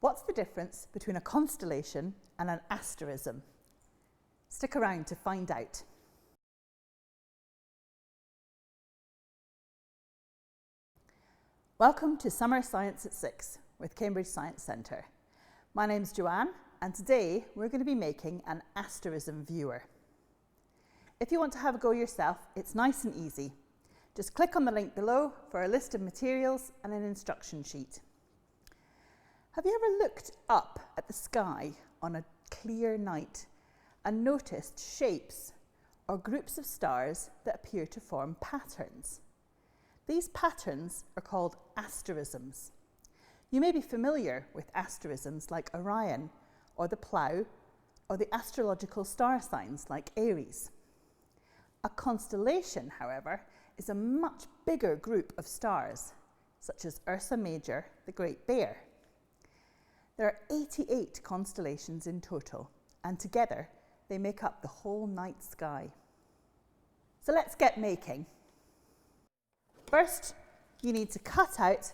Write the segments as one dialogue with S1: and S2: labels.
S1: What's the difference between a constellation and an asterism? Stick around to find out. Welcome to Summer Science at 6 with Cambridge Science Centre. My name's Joanne, and today we're going to be making an asterism viewer. If you want to have a go yourself, it's nice and easy. Just click on the link below for a list of materials and an instruction sheet. Have you ever looked up at the sky on a clear night and noticed shapes or groups of stars that appear to form patterns? These patterns are called asterisms. You may be familiar with asterisms like Orion, or the Plough, or the astrological star signs like Aries. A constellation, however, is a much bigger group of stars, such as Ursa Major, the Great Bear. There are 88 constellations in total, and together they make up the whole night sky. So let's get making. First, you need to cut out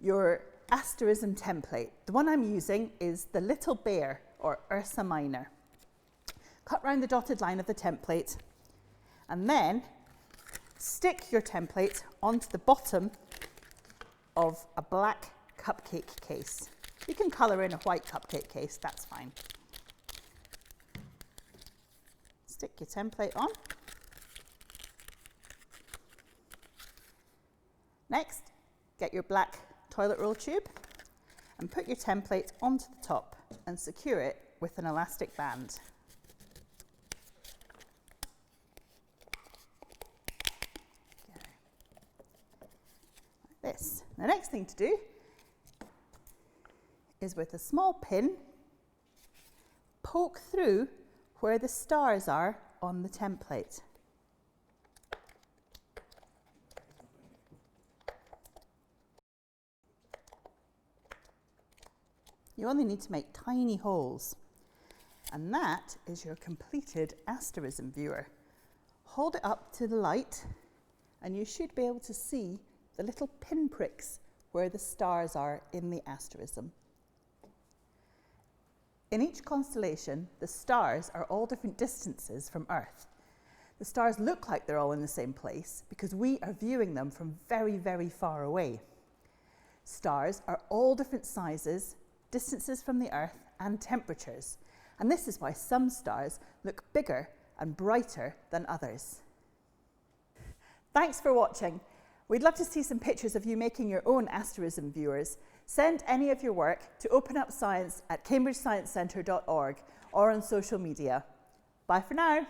S1: your asterism template. The one I'm using is the Little Bear, or Ursa Minor. Cut round the dotted line of the template, and then stick your template onto the bottom of a black cupcake case. You can colour in a white cupcake case, that's fine. Stick your template on. Next, get your black toilet roll tube and put your template onto the top and secure it with an elastic band. Like this. The next thing to do is, with a small pin, poke through where the stars are on the template. You only need to make tiny holes, and that is your completed asterism viewer. Hold it up to the light and you should be able to see the little pinpricks where the stars are in the asterism. In each constellation, the stars are all different distances from Earth. The stars look like they're all in the same place because we are viewing them from very, very far away. Stars are all different sizes, distances from the Earth, and temperatures. And this is why some stars look bigger and brighter than others. Thanks for watching. We'd love to see some pictures of you making your own asterism viewers. Send any of your work to OpenUpScience at cambridgesciencecentre.org or on social media. Bye for now.